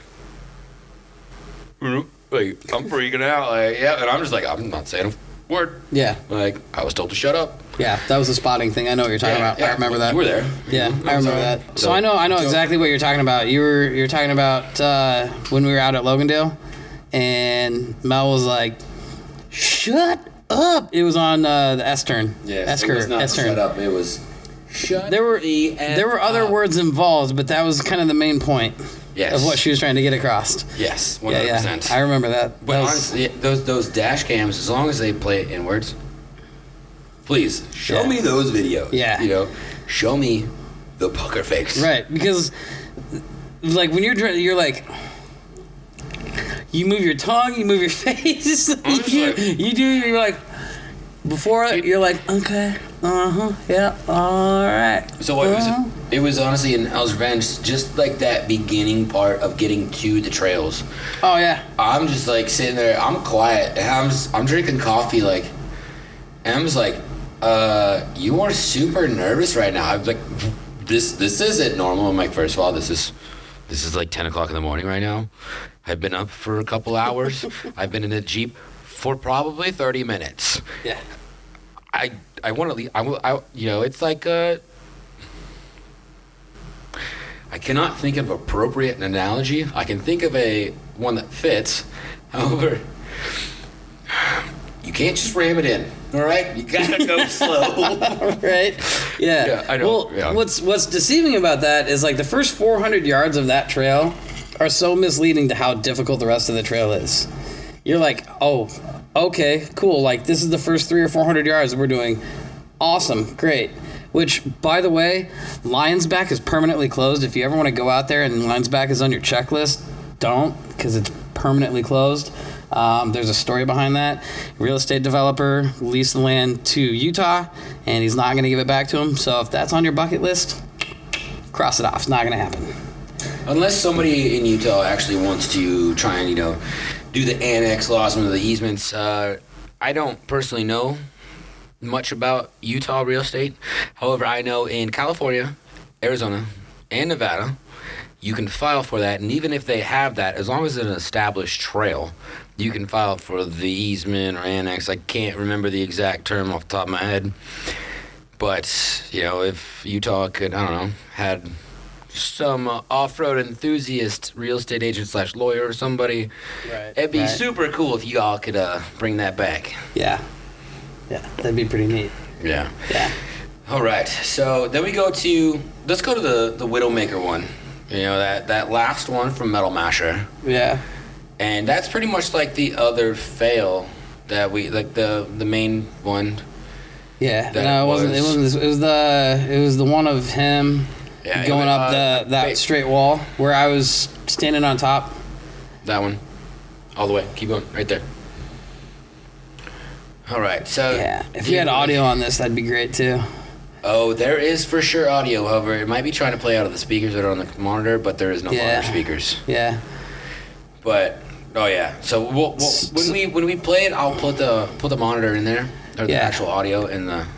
I'm freaking out, and I'm just like, I'm not saying a word. Yeah. Like, I was told to shut up. Yeah, that was the spotting thing. I know what you're talking about. I remember that. You were there. Yeah, I remember that. So I know exactly what you're talking about. You're talking about when we were out at Logandale, and Mel was like, "Shut up!" It was on the S turn. Yeah, S it was not S turn. Shut up. It was shut. There were other words involved, but that was kind of the main point. Yes. Of what she was trying to get across. Yes, 100%. Yeah. I remember that. But honestly, those dash cams, as long as they play it inwards, please show me those videos. Yeah. Show me the poker face. Right, because like when you're like, you move your tongue, you move your face. You're like, before you're like, okay, Yeah. All right. So it was honestly in El's Revenge, just like that beginning part of getting to the trails. Oh yeah. I'm just like sitting there, I'm quiet, and I'm drinking coffee, like, and I'm just like, you are super nervous right now. I'm like, this isn't normal. I'm like, first of all, this is like 10 o'clock in the morning right now. I've been up for a couple hours. I've been in a Jeep for probably 30 minutes. Yeah. I want to leave. It's like I cannot think of appropriate analogy. I can think of one that fits. However, you can't just ram it in. All right, you gotta go slow. Right? Yeah. Yeah, I know. Well, Yeah. what's deceiving about that is like the first 400 yards of that trail are so misleading to how difficult the rest of the trail is. You're like, oh, okay, cool. Like this is the first 300 or 400 yards that we're doing. Awesome, great. Which, by the way, Lion's Back is permanently closed. If you ever want to go out there and Lion's Back is on your checklist, don't, because it's permanently closed. There's a story behind that. Real estate developer leased the land to Utah, and he's not going to give it back to him. So if that's on your bucket list, cross it off. It's not going to happen. Unless somebody in Utah actually wants to try and do the annex laws and the easements. I don't personally know much about Utah real estate. However, I know in California, Arizona, and Nevada, you can file for that, and even if they have that, as long as it's an established trail, you can file for the easement or annex. I can't remember the exact term off the top of my head, but if Utah could, I don't know, had some off-road enthusiast real estate agent / lawyer or somebody, Right. it'd be super cool if you all could bring that back. Yeah, that'd be pretty neat. Yeah. Yeah. All right, so then let's go to the Widowmaker one. That last one from Metal Masher. Yeah. And that's pretty much like the other fail that we, like the main one. Yeah. That No, it wasn't. It was the one of him going up that straight wall where I was standing on top. That one. All the way. Keep going. Right there. All right. So Yeah. If you had audio on this, that'd be great too. Oh, there is for sure audio. However, it might be trying to play out of the speakers that are on the monitor, but there is no monitor speakers. Yeah. But oh yeah. So when we play it, I'll put the monitor in there, or the actual audio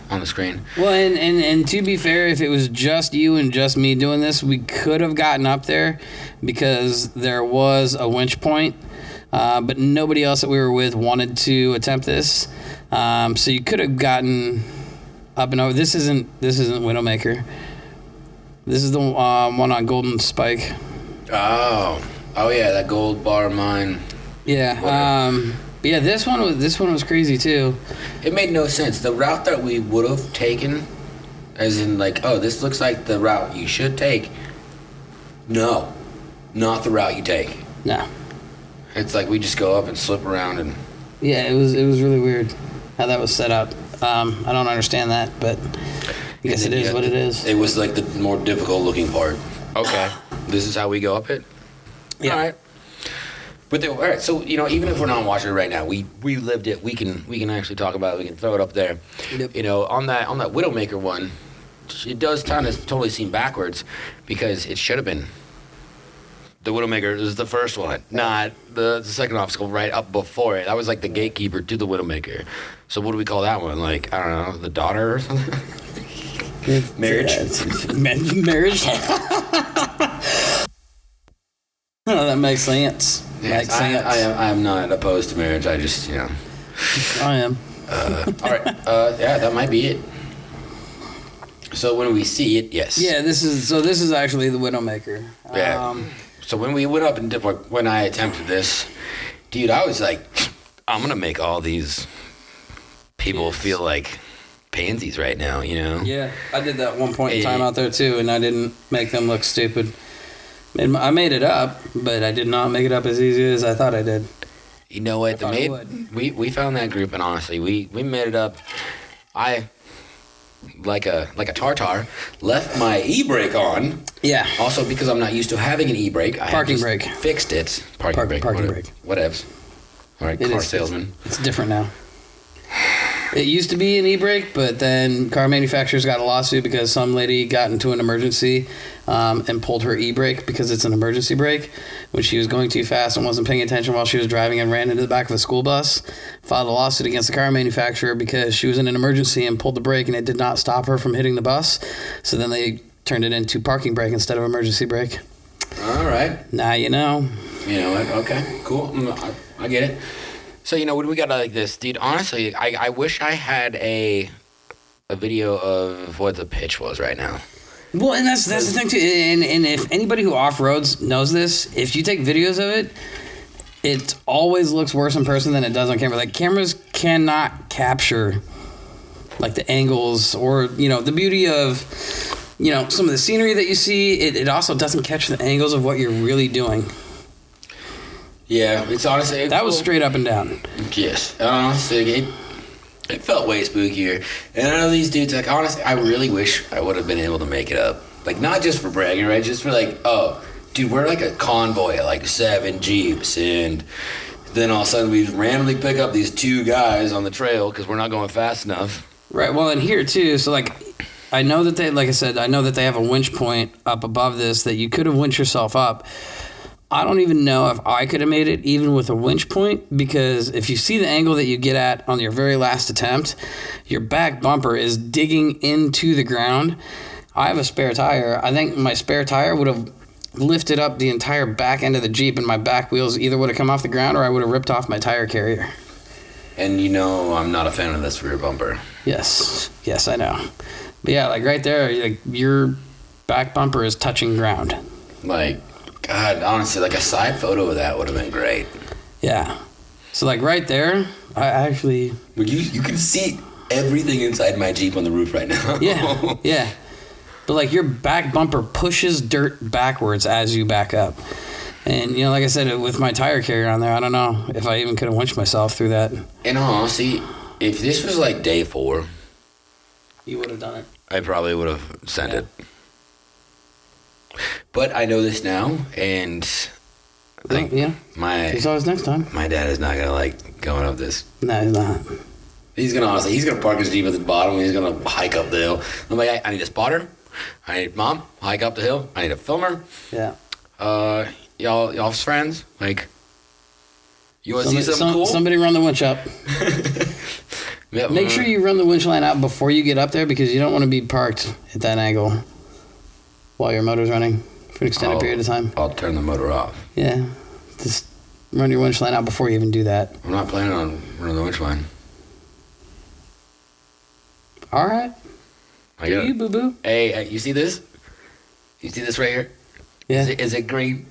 on the screen. Well, and to be fair, if it was just you and just me doing this, we could have gotten up there because there was a winch point, but nobody else that we were with wanted to attempt this. So you could have gotten up and over. This isn't Widowmaker. This is the one on Golden Spike. Oh yeah, that gold bar mine. Yeah. But yeah, this one was crazy too. It made no sense. The route that we would have taken, as in like, oh, this looks like the route you should take. No, not the route you take. No. It's like we just go up and slip around and. Yeah, it was really weird how that was set up. I don't understand that, but I guess it is what it is. It was like the more difficult looking part. Okay, this is how we go up it. Yeah. All right. But all right, so even if we're not watching it right now, we lived it. We can actually talk about it. We can throw it up there. Yep. On that Widowmaker one, it does kind of totally seem backwards because it should have been. The Widowmaker is the first one, not the second obstacle right up before it. That was like the gatekeeper to the Widowmaker. So what do we call that one? Like, I don't know, the daughter or something? Marriage? Marriage? Oh, that makes sense. Yes, I am not opposed to marriage. I just, I am. All right. Yeah, that might be it. So when we see it, yes. Yeah, this is actually the Widowmaker. Yeah. So when we went up and when I attempted this, dude, I was like, I'm gonna make all these people feel like pansies right now, Yeah, I did that one point in time out there too, and I didn't make them look stupid. I made it up, but I did not make it up as easy as I thought I did. You know what? We found that group, and honestly, we made it up. I like a tartar left my e-brake on. Yeah. Also because I'm not used to having an e-brake, Parking brake. Fixed it. Parking brake. Parking brake. Whatevs. All right, car salesman. It's different now. It used to be an e-brake, but then car manufacturers got a lawsuit because some lady got into an emergency and pulled her e-brake because it's an emergency brake when she was going too fast and wasn't paying attention while she was driving and ran into the back of a school bus. Filed a lawsuit against the car manufacturer because she was in an emergency and pulled the brake and it did not stop her from hitting the bus. So then they turned it into parking brake instead of emergency brake. All right. Now you know. You know what? Okay, cool. I get it. So, when we got like this, dude, honestly, I wish I had a video of what the pitch was right now. Well, and that's the thing, too. And if anybody who off-roads knows this, if you take videos of it, it always looks worse in person than it does on camera. Like, cameras cannot capture, like, the angles or, the beauty of, some of the scenery that you see. It also doesn't catch the angles of what you're really doing. Yeah, it's honestly... That was straight up and down. Yes. Honestly, it felt way spookier. And I know these dudes, like, honestly, I really wish I would have been able to make it up. Like, not just for bragging, right? Just for, like, oh, dude, we're like a convoy of, like, 7 Jeeps. And then all of a sudden we just randomly pick up these 2 guys on the trail because we're not going fast enough. Right. Well, and here, too, so, like... I know that they, like I said, I know that they have a winch point up above this that you could have winched yourself up. I don't even know if I could have made it even with a winch point, because if you see the angle that you get at on your very last attempt, your back bumper is digging into the ground. I have a spare tire. I think my spare tire would have lifted up the entire back end of the Jeep, and my back wheels either would have come off the ground or I would have ripped off my tire carrier. And I'm not a fan of this rear bumper. Yes, I know. But yeah, like right there, like your back bumper is touching ground. Like, God, honestly, like a side photo of that would have been great. Yeah. So like right there, I actually... You can see everything inside my Jeep on the roof right now. Yeah. But like your back bumper pushes dirt backwards as you back up. And, like I said, with my tire carrier on there, I don't know if I even could have winched myself through that. In all honesty, if this was like day 4... You would have done it. I probably would have sent it. But I know this now, and I think there's always next time. My dad is not going to like going up this. No, he's not. He's going to park his Jeep at the bottom, and he's going to hike up the hill. I'm like, I need a spotter. I need Mom, hike up the hill. I need a filmer. Yeah. Y'all's friends, like, you want to see something cool? Somebody run the winch up. Yep. Make sure you run the winch line out before you get up there, because you don't want to be parked at that angle while your motor's running for an extended period of time. I'll turn the motor off. Yeah. Just run your winch line out before you even do that. I'm not planning on running the winch line. All right. You, boo-boo. Hey, you see this? You see this right here? Yeah. Is it green?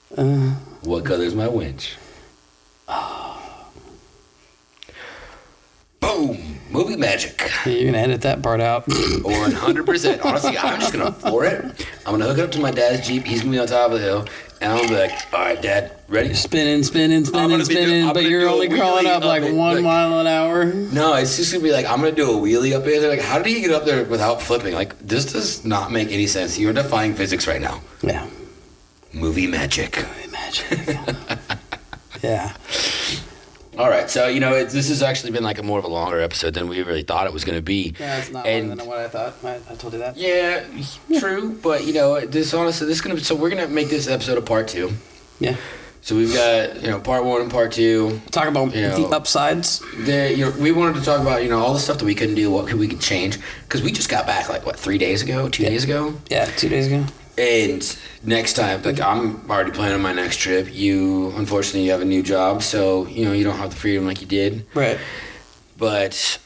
What color is my winch? Boom! Movie magic. You're going to edit that part out. 100%. Honestly, I'm just going to floor it. I'm going to hook it up to my dad's Jeep. He's going to be on top of the hill. And I'm going to be like, all right, Dad, ready? You're spinning, but you're only crawling up like 1 mile an hour. No, it's just going to be like, I'm going to do a wheelie up there. They're like, how did he get up there without flipping? Like, this does not make any sense. You're defying physics right now. Yeah. Movie magic. Yeah. All right, so, this has actually been like more of a longer episode than we really thought it was going to be. Yeah, it's not longer than what I thought. I told you that. Yeah, true, but, this is going to, so we're going to make this episode a part 2. Yeah. So we've got, part 1 and part 2. Talk about the upsides. We wanted to talk about, all the stuff that we couldn't do, what we could change, because we just got back, 3 days ago, 2 days ago? Yeah, 2 days ago. And next time, I'm already planning my next trip. Unfortunately, you have a new job, so, you don't have the freedom like you did. Right. But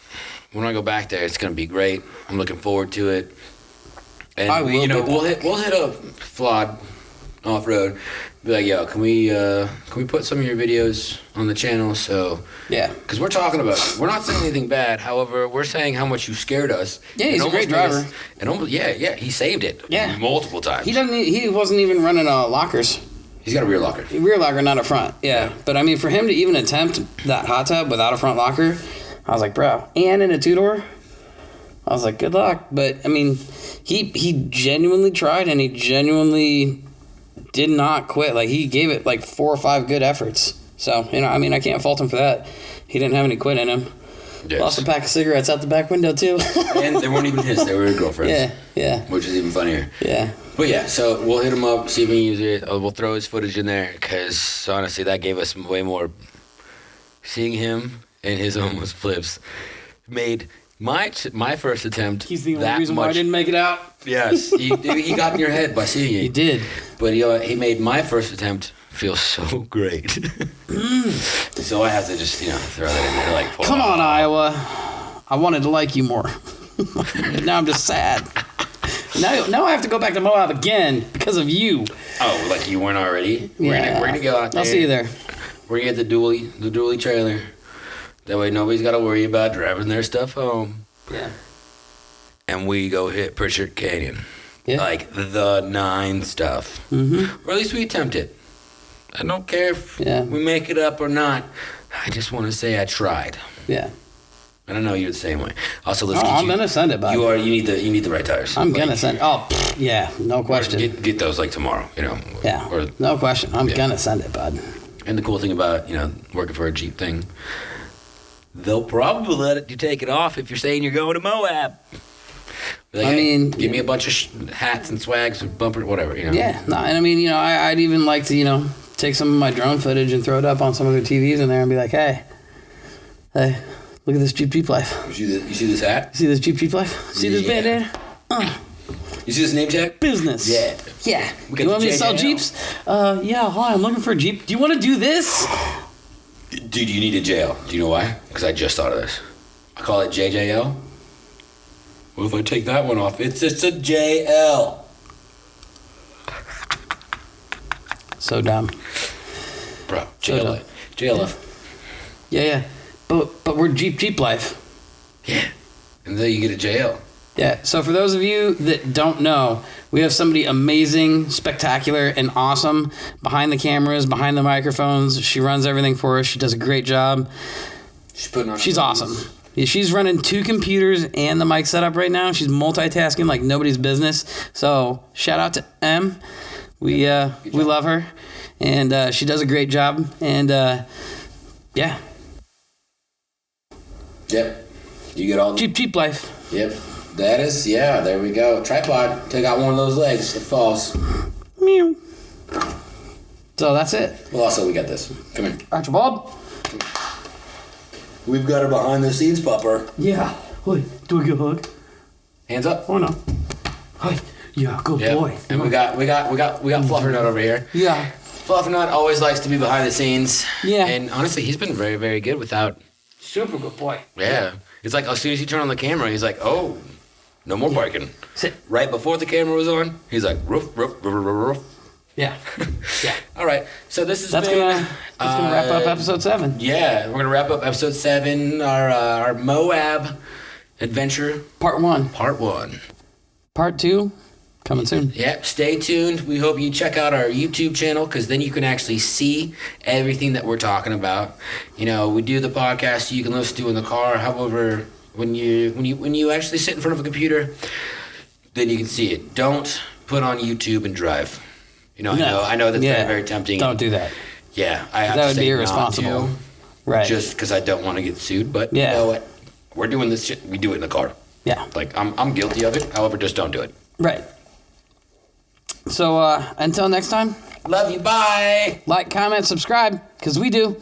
when I go back there, it's going to be great. I'm looking forward to it. And we'll hit up Flawed Off-Road. Be like, yo, can we put some of your videos on the channel? So yeah, because we're not saying anything bad. However, we're saying how much you scared us. Yeah, he's a great driver. He saved it. Yeah, multiple times. He wasn't even running lockers. He's got a rear locker. Rear locker, not a front. Yeah, but I mean, for him to even attempt that hot tub without a front locker, I was like, bro, and in a 2-door. I was like, good luck. But I mean, he genuinely tried, and he genuinely did not quit. Like, he gave it 4 or 5 good efforts. So, I can't fault him for that. He didn't have any quit in him. Yes. Lost a pack of cigarettes out the back window, too. And they weren't even his. They were his girlfriend's. Yeah. Which is even funnier. Yeah. But yeah, so we'll hit him up, see if we can use it. We'll throw his footage in there because honestly, that gave us way more. Seeing him and his almost flips made my first attempt. He's the only that reason much, why I didn't make it out. Yes, he got in your head by seeing it. He did. But he made my first attempt feel so great. So I have to just throw that in there like. Come on, Iowa. I wanted to like you more. Now I'm just sad. Now I have to go back to Moab again because of you. Oh, like you weren't already? Yeah. We're gonna go out there. I'll see you there. We're gonna get the dually trailer. That way nobody's got to worry about driving their stuff home. Yeah. And we go hit Pritchard Canyon. Yeah. Like the 9 stuff. Mm-hmm. Or at least we attempt it. I don't care if we make it up or not. I just want to say I tried. Yeah. And I know you're the same way. Also, let's I'm gonna send it, bud. You need the right tires. I'm gonna send it. Oh, yeah, no question. Get those like tomorrow, Yeah, or, no question. I'm gonna send it, bud. And the cool thing about, working for a Jeep thing, they'll probably let you take it off if you're saying you're going to Moab. Like, give me a bunch of hats and swags or bumper, whatever, Yeah, no, and I'd even like to, take some of my drone footage and throw it up on some of their TVs in there and be like, hey, look at this Jeep Life. You see this hat? You see this Jeep Life? See this bandana? You see this name tag? Business. Yeah. You want me to sell Jeeps? Yeah, hi, I'm looking for a Jeep. Do you want to do this? Dude, you need a JL. Do you know why? Because I just thought of this. I call it JJL. What if I take that one off? It's just a JL. So dumb. Bro, So dumb. JLF. Yeah. But we're Jeep Life. Yeah. And then you get a JL. Yeah, so for those of you that don't know, we have somebody amazing, spectacular, and awesome behind the cameras, behind the microphones. She runs everything for us. She does a great job. She's awesome. Yeah, she's running 2 computers and the mic setup right now. She's multitasking like nobody's business. So shout out to M. We love her, and she does a great job. And yeah. Yep. You get all Jeep Life. Yep. That is, there we go. Tripod. Take out one of those legs. It falls. Meow. So that's it. Well, also, we got this. Come here. Archibald? We've got her behind the scenes, pupper. Yeah. Wait, do a good hug. Hands up. Oh, no. Hi. Yeah, good boy. And we got Fluffernut over here. Yeah. Fluffernut always likes to be behind the scenes. Yeah. And honestly, he's been very, very good without. Super good boy. Yeah. It's like as soon as you turn on the camera, he's like, oh, no more barking. Sit. Right before the camera was on, he's like, roof, roof, roof, roof, roof. Yeah. Yeah. All right. So that's gonna wrap up episode 7. Yeah, we're gonna wrap up episode 7, our Moab adventure. Part 1. Part 1. Part 2 coming soon. Yep. Stay tuned. We hope you check out our YouTube channel because then you can actually see everything that we're talking about. We do the podcast you can listen to in the car. However, when you actually sit in front of a computer, then you can see it. Don't put on YouTube and drive. No. I know that's very, very tempting. Don't do that. Yeah, I have that to would say be irresponsible. Not to, right. Just because I don't want to get sued. But yeah. You know what? We're doing this shit. We do it in the car. Yeah. Like I'm guilty of it. However, just don't do it. Right. So until next time. Love you. Bye. Like, comment, subscribe, because we do.